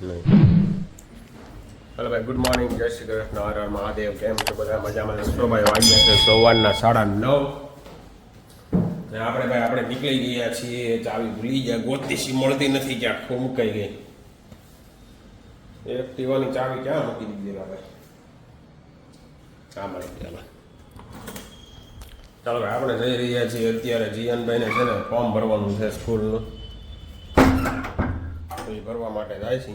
નહીં. હલો ભાઈ, good morning, જય શ્રી કૃષ્ણ, હર હર મહાદેવ. કેમ છો બધા? મજામાં? ભાઈ વાગ્યા છે સવારના 9:30. આપણે નીકળી ગયા છીએ. ચાવી ભૂલી ગયા, ગોતીસી મળતી નથી, ક્યાંક મુકાઈ ગઈ. એક્ટિવાની ચાવી ક્યાં મૂકી દીધી ભાઈ? મળી ગયા. ચાલો ભાઈ, આપણે જઈ રહ્યા છીએ અત્યારે જીયાનભાઈને છે ને ફોર્મ ભરવાનું છે સ્કૂલનું, તો એ ભરવા માટે જાય છે.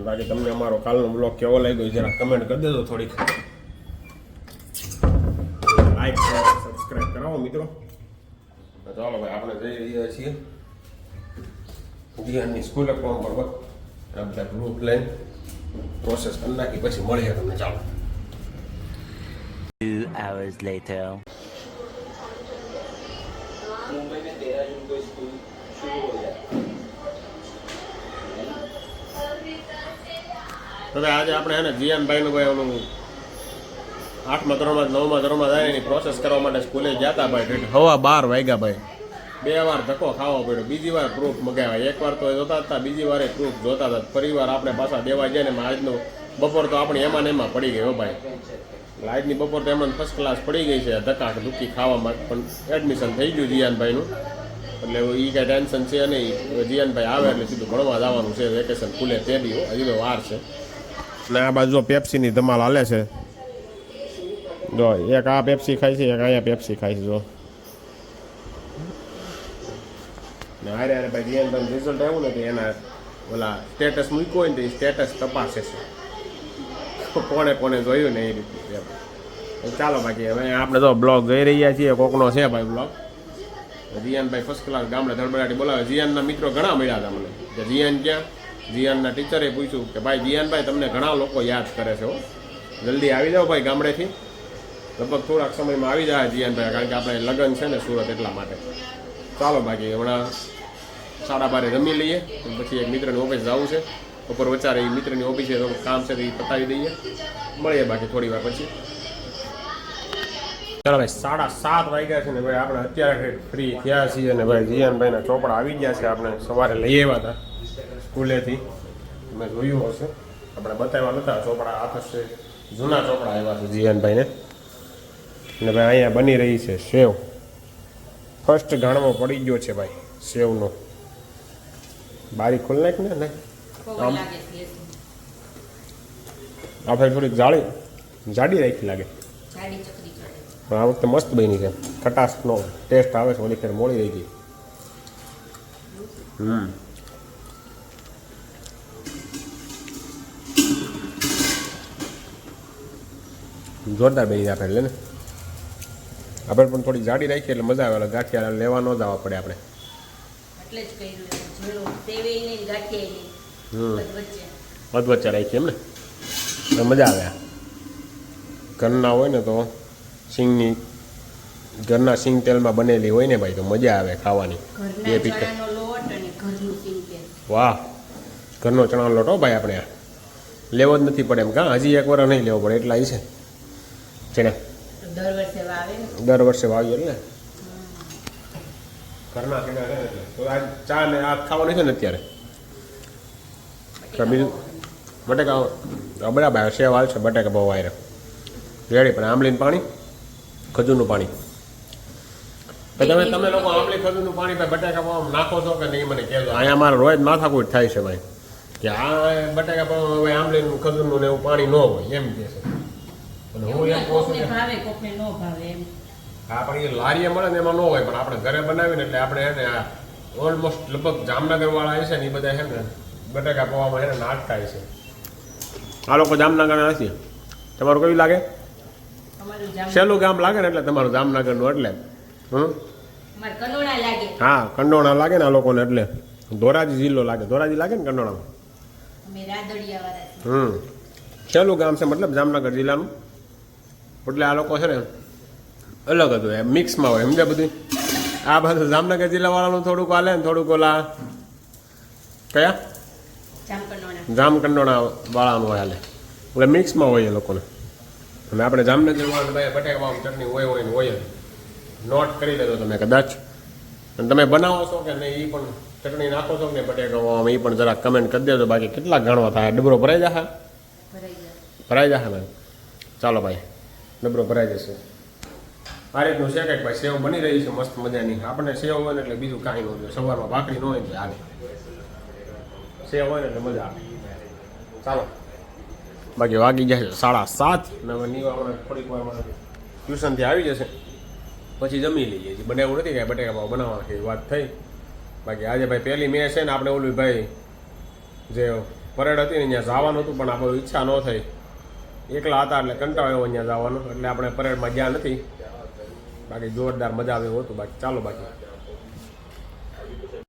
બાકી તમને અમારો કાલનો બ્લોગ કેવો લાગ્યો જરા કમેન્ટ કરી દેજો, થોડીક લાઈક સબસ્ક્રાઈબ કરાવો મિત્રો. ચાલો ભાઈ, આપણે જઈ રહ્યા છીએ જીયાનની સ્કૂલે ફોર્મ ભરવા. આ બધા ગ્રુપ લઈને પ્રોસેસ કરી નાખી પછી મળીએ તમને. ચાલો. 2 hours later. હવે આજે આપણે હે ને જીયાનભાઈનું ભાઈ ઓલું 8મા ધોરણમાં 9મા ધોરણમાં જાય એની પ્રોસેસ કરવા માટે સ્કૂલે ગયા હતા ભાઈ. 12:15 વાગ્યા ભાઈ. 2 વાર ધક્કો ખાવો પડ્યો. બીજી વાર પ્રૂફ મગાવ્યા. 1 વાર તો જોતા હતા, બીજી વાર પ્રૂફ જોતા હતા. પરિવાર આપણે પાછા દેવા જાય ને આજનો બપોર તો આપણી એમાં ને એમાં પડી ગયો ભાઈ. આજની બપોર તો એમાં ફર્સ્ટ ક્લાસ પડી ગઈ છે. ધક્કા ધુક્કી ખાવામાં પણ એડમિશન થઈ ગયું જીયાનભાઈનું, એટલે એ કાંઈ ટેન્શન છે નહીં. જીયાનભાઈ આવે એટલે સીધું ભણવા જવાનું છે. વેકેશન ખુલે તે દી, હજી તો વાર છે. ને આ બાજુ જો પેપ્સીની ધમાલ હાલે છે. જો એક આ પેપ્સી ખાય છે, એક અહીંયા પેપ્સી ખાય છે. જો ને હારે હારે ભાઈ જીયાનભાઈ રિઝલ્ટ આવ્યું ને તો એના ઓલા સ્ટેટસ મૂક્યું હોય ને તો એ સ્ટેટસ તપાસે છે કોણે કોણે જોયું ને એ રીતે. ચાલો બાકી હવે આપણે તો બ્લોગ જોઈ રહ્યા છીએ. કોકનો છે ભાઈ બ્લોગ. જીયાનભાઈ ફર્સ્ટ ક્લાસ ગામડે ધડબડાટી બોલાવે. જીયાનના મિત્રો ઘણા મળ્યા હતા મને કે જીયાન ક્યાં. જીયાનના ટીચરે પૂછ્યું કે ભાઈ જીયાનભાઈ તમને ઘણા લોકો યાદ કરે છે, હો જલ્દી આવી જાઓ ભાઈ ગામડેથી. લગભગ થોડાક સમયમાં આવી જાય જીયાનભાઈ, કારણ કે આપણે લગ્ન છે ને સુરત, એટલા માટે. ચાલો બાકી હમણાં 12:30 રમી લઈએ, પછી એક મિત્રની ઓફિસ જવું છે. બપોર વચારે એ મિત્રની ઓફિસે કામ છે તો એ પતાવી દઈએ. મળીએ બાકી થોડી વાર પછી. ચાલો ભાઈ, 7:30 વાગ્યા છે ને ભાઈ આપણે અત્યારે ફ્રી થયા છીએ. ને ભાઈ જીયાનભાઈના ચોપડા આવી ગયા છે. આપણે સવારે લઈ આવ્યા હતા સ્કૂલેથી, મેં જોયું હશે. આપણે બતાવ્યા નતા ચોપડા. આખા છે જૂના ચોપડા આવ્યા છે જીયાનભાઈને. ને ભાઈ અહીંયા બની રહી છે સેવ. ફર્સ્ટ ઘાણવો પડી ગયો છે ભાઈ સેવનો. બારી ખોલ નાખ ને. આમ આપણે થોડીક જાડી રાખી લાગે. આ વખતે મસ્ત બની છે. ખટાશનો ટેસ્ટ આવે છે. ઓલી ફેર મોડી રહી ગઈ. જોરદાર બની આપણે લે ને. આપણે પણ થોડી જાડી રાખીએ એટલે મજા આવે. ગાંઠિયા લેવા ન જવા પડે આપણે. વચ્ચે રાખીએ એમ ને મજા આવે. ઘરના હોય ને તો સિંગની, ઘરના સિંગ તેલમાં બનેલી હોય ને ભાઈ તો મજા આવે ખાવાની. બે પીઠ. વાહ, ઘરનો ચણાનો લોટ હો ભાઈ. આપણે લેવો જ નથી પડે એમ. કાં હજી 1 વાર નહીં લેવો પડે એટલા છે ને. દર વર્ષે વાવીએ એટલે ઘરના ચણા છે એટલે. તો આ ચા ને આ ખાવાની છે ને અત્યારે. બીજું બટેકા બરાબર સેવ હાલ છે. બટેકા બહુ વાયરે રેડી. પણ આંબલીનું પાણી, ખજૂરનું પાણી. તમે લોકો આંબલી ખજૂરનું પાણી ભાઈ બટાકા પાવામાં નાખો છો કે નહીં મને કહેજો. અહીંયા મારે રોજ માથાકૂટ થાય છે ભાઈ કે આ બટાકા પાવામાં હવે આંબલીનું ખજૂરનું ને એવું પાણી ન હોય એમ કહે છે. અને હું એમ કહું છું હા, પણ એ લારીએ મળે ને એમાં ન હોય. પણ આપણે ઘરે બનાવીને એટલે આપણે એને આ ઓલમોસ્ટ લગભગ જામનગર વાળા છે ને એ બધા છે ને બટાકા પવામાં એને નાટ થાય છે. આ લોકો જામનગર નથી. તમારું કયું લાગે? સહેલું ગામ લાગે ને એટલે તમારું જામનગરનું. એટલે હા, કંડોણા લાગે ને આ લોકોને. એટલે ધોરાજી જિલ્લો લાગે. ધોરાજી લાગે ને કંડોણામાં. સહેલું ગામ છે મતલબ જામનગર જિલ્લાનું. એટલે આ લોકો છે ને અલગ હતું એમ, મિક્સમાં હોય સમજે બધું. આ બધું જામનગર જિલ્લા વાળાનું થોડુંક હાલે ને થોડુંક ઓલા કયા જામકંડોણા વાળાનું હાલે. એટલે મિક્સમાં હોય એ લોકોને. અને આપણે જામનગર વાળા ભાઈ બટાકા ચટણી હોય ને હોય. નોટ કરી લેજો તમે કદાચ. અને તમે બનાવો છો કે નહીં એ પણ ચટણી નાખો છો ને બટેકામાં એ પણ જરાક કમેન્ટ કરી દેજો. બાકી કેટલા ગણવા થાય? ડબરો ભરાઈ જશે? ભરાઈ જશે ને? ચાલો ભાઈ, ડબરો ભરાઈ જશે. આ રીતનું છે કંઈક ભાઈ. સેવ બની રહી છે મસ્ત મજાની. આપણને સેવ હોય ને એટલે બીજું કાંઈ ન હોય. સવારમાં ભાખરી ન હોય એટલે હાલે, સેવ હોય ને એટલે મજા આવે. ચાલો, બાકી વાગી જશે 7:30 ને હવે નીવા હમણાં થોડીક વારમાં ટ્યુશનથી આવી જશે પછી જમી લઈએ છીએ. બનાવ્યું નથી કાંઈ, બટેકા પાવ બનાવવા છે વાત થઈ. બાકી આજે ભાઈ પહેલી મેચ છે ને આપણે ઓલું ભાઈ જે પરેડ હતી ને ત્યાં જવાનું હતું પણ આપણે ઈચ્છા ન થઈ. એકલા હતા એટલે કંટાળો આવ્યો અહીંયા જવાનું એટલે આપણે પરેડમાં ગયા નથી. બાકી જોરદાર મજા આવે એવું હતું. બાકી ચાલો બાકી